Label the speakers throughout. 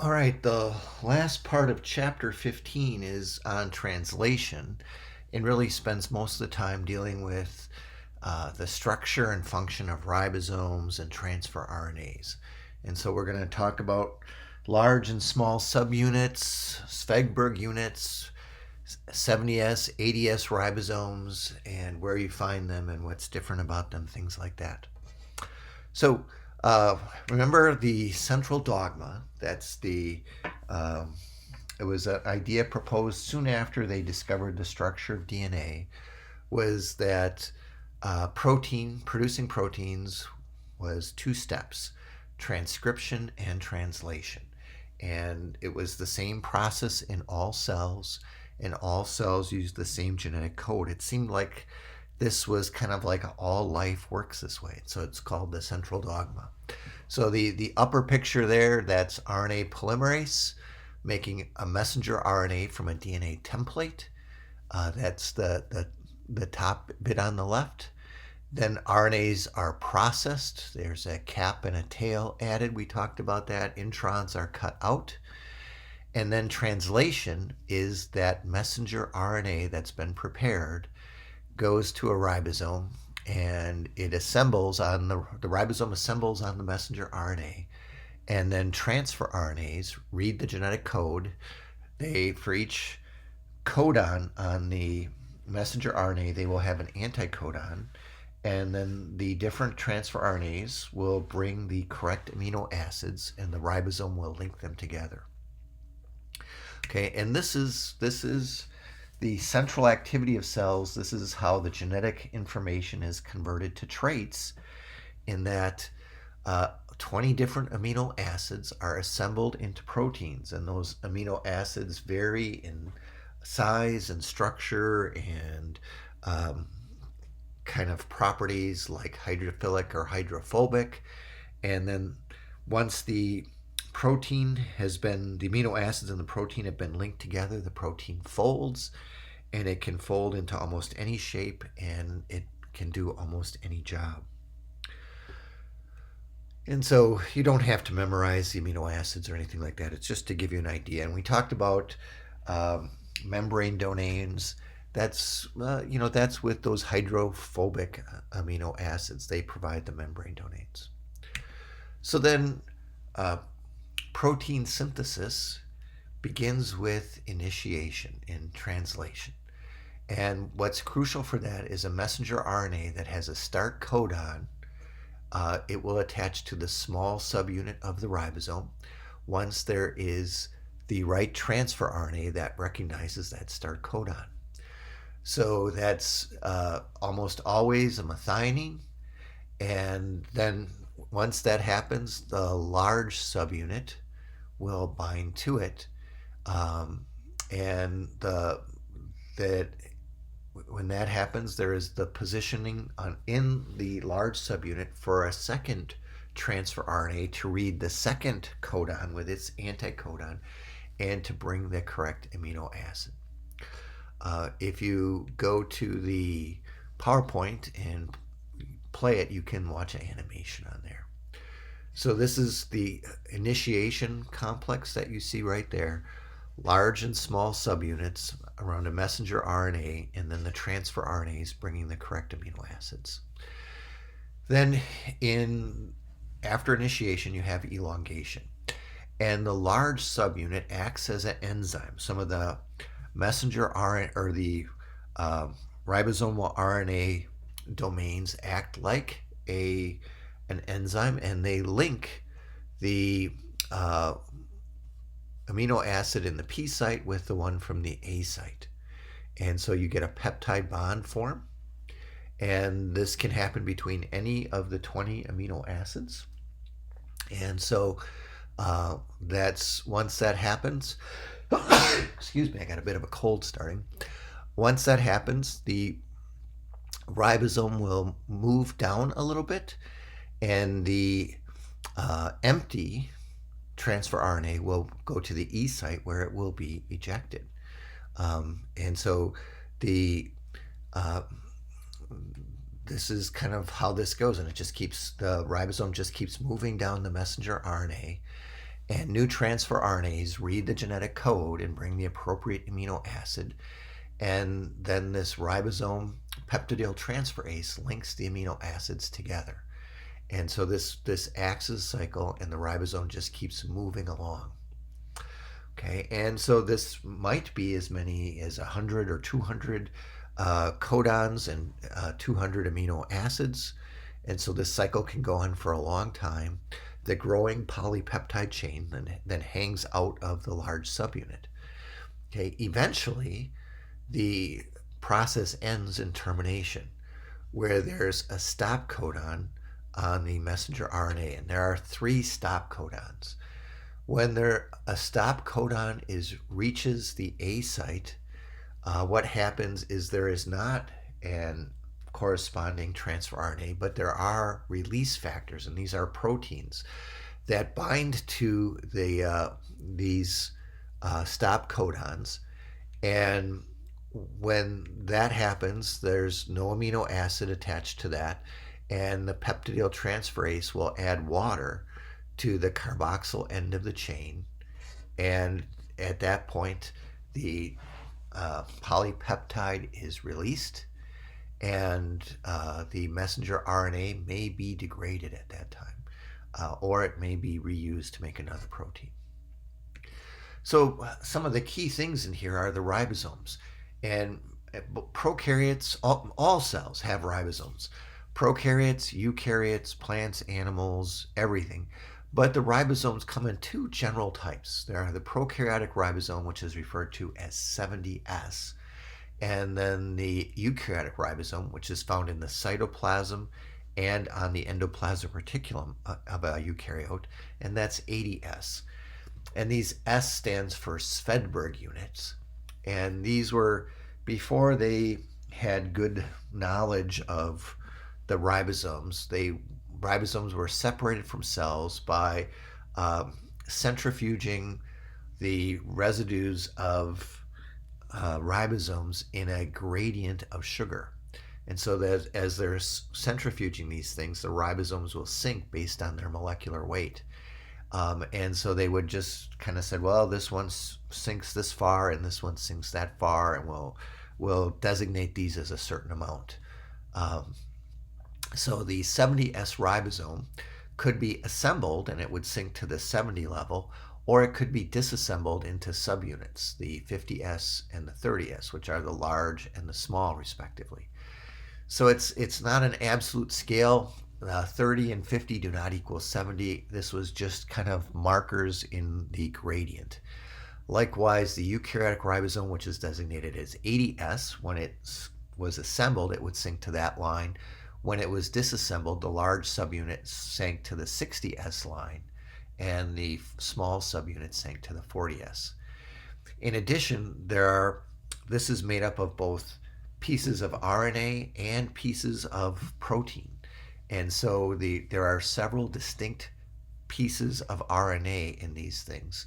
Speaker 1: All right, the last part of chapter 15 is on translation and really spends most of the time dealing with the structure and function of ribosomes and transfer RNAs. And so we're going to talk about large and small subunits, Svedberg units, 70S, 80S ribosomes, and where you find them and what's different about them, things like that. So remember the central dogma. That's it was an idea proposed soon after they discovered the structure of DNA, was that producing proteins was two steps: transcription and translation. And it was the same process in all cells, and all cells used the same genetic code. It seemed like this was kind of like all life works this way. So it's called the central dogma. So the upper picture there, that's RNA polymerase making a messenger RNA from a DNA template. That's the top bit on the left. Then RNAs are processed. There's a cap and a tail added. We talked about that. Introns are cut out. And then translation is that messenger RNA that's been prepared goes to a ribosome, and it assembles on the ribosome assembles on the messenger RNA, and then transfer RNAs read the genetic code. For each codon on the messenger RNA, they will have an anticodon, and then the different transfer RNAs will bring the correct amino acids, and the ribosome will link them together. Okay, and this is the central activity of cells. This is how the genetic information is converted to traits, in that 20 different amino acids are assembled into proteins, and those amino acids vary in size and structure and kind of properties like hydrophilic or hydrophobic. And then once the amino acids in the protein have been linked together, the protein folds, and it can fold into almost any shape, and it can do almost any job. And so you don't have to memorize the amino acids or anything like that. It's just to give you an idea. And we talked about membrane domains. That's that's with those hydrophobic amino acids. They provide the membrane domains. So then protein synthesis begins with initiation in translation. And what's crucial for that is a messenger RNA that has a start codon. It will attach to the small subunit of the ribosome once there is the right transfer RNA that recognizes that start codon. So that's almost always a methionine. And then once that happens, the large subunit will bind to it, and when that happens, there is the positioning in the large subunit for a second transfer RNA to read the second codon with its anticodon and to bring the correct amino acid. If you go to the PowerPoint and play it, you can watch an animation on there. So this is the initiation complex that you see right there. Large and small subunits around a messenger RNA, and then the transfer RNAs bringing the correct amino acids. Then after initiation, you have elongation. And the large subunit acts as an enzyme. Some of the messenger RNA or the ribosomal RNA domains act like an enzyme, and they link the amino acid in the P site with the one from the A site. And so you get a peptide bond form. And this can happen between any of the 20 amino acids. And so once that happens, excuse me, I got a bit of a cold starting. Once that happens, the ribosome will move down a little bit, and the empty transfer RNA will go to the E site where it will be ejected. And so this is kind of how this goes, and the ribosome just keeps moving down the messenger RNA, And new transfer RNAs read the genetic code and bring the appropriate amino acid. And then this ribosome peptidyltransferase links the amino acids together. And so this acts as a cycle, and the ribosome just keeps moving along. Okay, and so this might be as many as 100 or 200 codons and 200 amino acids. And so this cycle can go on for a long time. The growing polypeptide chain then hangs out of the large subunit. Okay, eventually the process ends in termination, where there's a stop codon on the messenger RNA, and there are 3 stop codons. When a stop codon reaches the A site, what happens is there is not an corresponding transfer RNA, but there are release factors, and these are proteins that bind to these stop codons. And when that happens, there's no amino acid attached to that, and the peptidyltransferase will add water to the carboxyl end of the chain. And at that point, the polypeptide is released, and the messenger RNA may be degraded at that time, or it may be reused to make another protein. So some of the key things in here are the ribosomes. And prokaryotes, all cells have ribosomes. Prokaryotes, eukaryotes, plants, animals, everything. But the ribosomes come in 2 general types. There are the prokaryotic ribosome, which is referred to as 70S, and then the eukaryotic ribosome, which is found in the cytoplasm and on the endoplasmic reticulum of a eukaryote, and that's 80S. And these S stands for Svedberg units. And these were, before they had good knowledge of the ribosomes, ribosomes were separated from cells by centrifuging the residues of ribosomes in a gradient of sugar. And so that as they're centrifuging these things, the ribosomes will sink based on their molecular weight. And so they would just kind of say, well, this one sinks this far and this one sinks that far, and we'll designate these as a certain amount. So the 70S ribosome could be assembled and it would sink to the 70 level, or it could be disassembled into subunits, the 50S and the 30S, which are the large and the small respectively. So it's not an absolute scale. 30 and 50 do not equal 70. This was just kind of markers in the gradient. Likewise, the eukaryotic ribosome, which is designated as 80S, when it was assembled, it would sink to that line. When it was disassembled, the large subunit sank to the 60S line, and the small subunit sank to the 40S. In addition, this is made up of both pieces of RNA and pieces of protein. And so there are several distinct pieces of RNA in these things.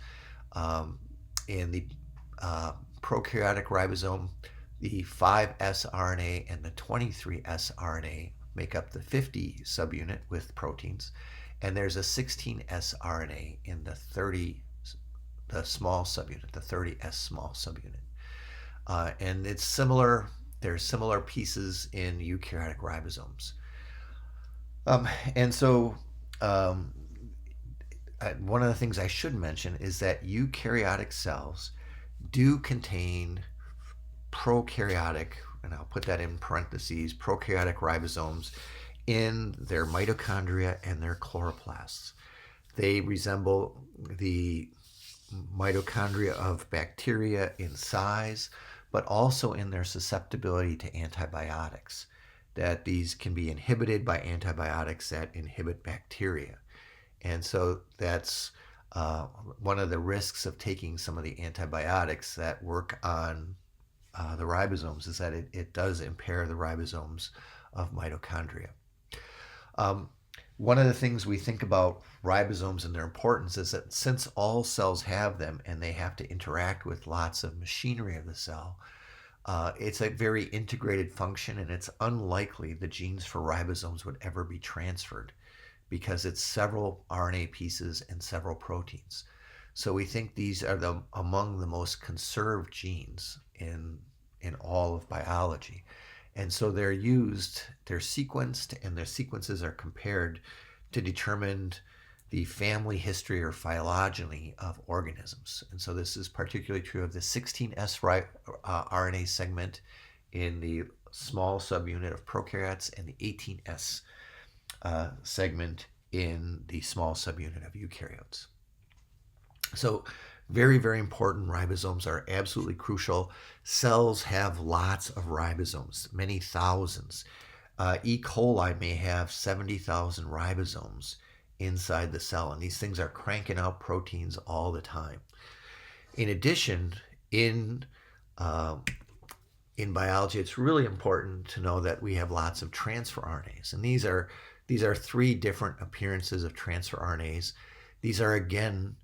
Speaker 1: In the prokaryotic ribosome, the 5S RNA and the 23S RNA make up the 50 subunit with proteins, and there's a 16S RNA in the small subunit, the 30S small subunit. And it's similar. There's similar pieces in eukaryotic ribosomes. And so one of the things I should mention is that eukaryotic cells do contain prokaryotic, and I'll put that in parentheses, prokaryotic ribosomes in their mitochondria and their chloroplasts. They resemble the mitochondria of bacteria in size, but also in their susceptibility to antibiotics, that these can be inhibited by antibiotics that inhibit bacteria. And so that's one of the risks of taking some of the antibiotics that work on the ribosomes, is that it does impair the ribosomes of mitochondria. One of the things we think about ribosomes and their importance is that since all cells have them and they have to interact with lots of machinery of the cell, it's a very integrated function, and it's unlikely the genes for ribosomes would ever be transferred, because it's several RNA pieces and several proteins. So we think these are among the most conserved genes in all of biology. And so they're sequenced, and their sequences are compared to determine the family history or phylogeny of organisms. And so this is particularly true of the 16S RNA segment in the small subunit of prokaryotes and the 18S segment in the small subunit of eukaryotes. So very, very important. Ribosomes are absolutely crucial. Cells have lots of ribosomes, many thousands. E. coli may have 70,000 ribosomes inside the cell, and these things are cranking out proteins all the time. In addition, in biology, it's really important to know that we have lots of transfer RNAs, and these are three different appearances of transfer RNAs. These are, again,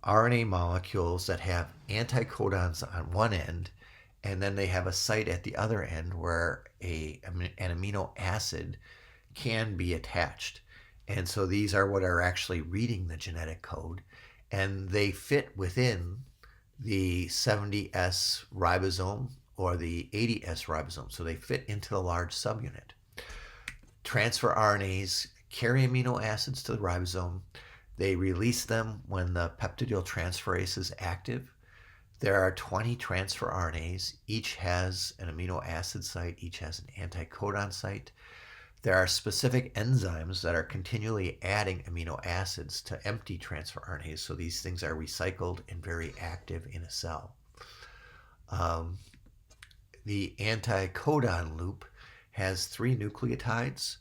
Speaker 1: RNA molecules that have anticodons on one end, and then they have a site at the other end where an amino acid can be attached. And so these are what are actually reading the genetic code, and they fit within the 70S ribosome or the 80S ribosome. So they fit into the large subunit. Transfer RNAs carry amino acids to the ribosome. They release them when the peptidyltransferase is active. There are 20 transfer RNAs. Each has an amino acid site. Each has an anticodon site. There are specific enzymes that are continually adding amino acids to empty transfer RNAs, so these things are recycled and very active in a cell. The anticodon loop has 3 nucleotides,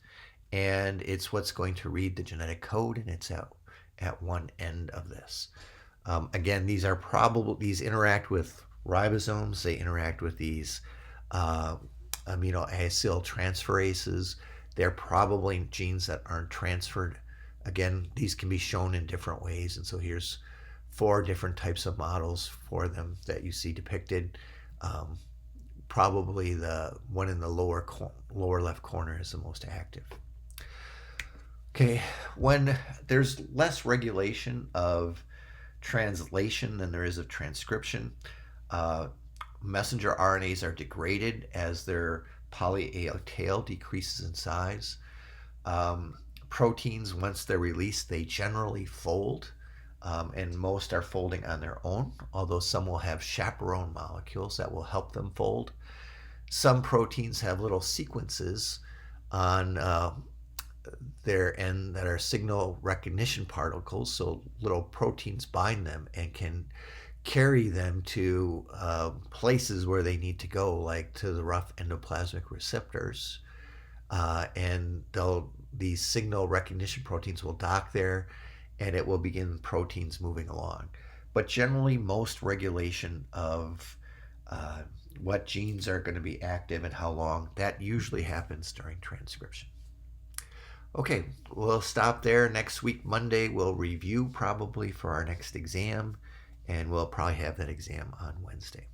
Speaker 1: and it's what's going to read the genetic code, and it's at one end of this. Again, these interact with ribosomes. They interact with these amino acyl transferases. They're probably genes that aren't transferred. Again, these can be shown in different ways, and so here's 4 different types of models for them that you see depicted. Probably the one in the lower left corner is the most active. Okay, when there's less regulation of translation than there is of transcription, messenger RNAs are degraded as their poly-A tail decreases in size. Proteins, once they're released, they generally fold, and most are folding on their own, although some will have chaperone molecules that will help them fold. Some proteins have little sequences on their end that are signal recognition particles, so little proteins bind them and can carry them to places where they need to go, like to the rough endoplasmic receptors, and these signal recognition proteins will dock there, and it will begin proteins moving along. But generally, most regulation of what genes are going to be active and how long, that usually happens during transcription. Okay, we'll stop there. Next week, Monday, we'll review probably for our next exam, and we'll probably have that exam on Wednesday.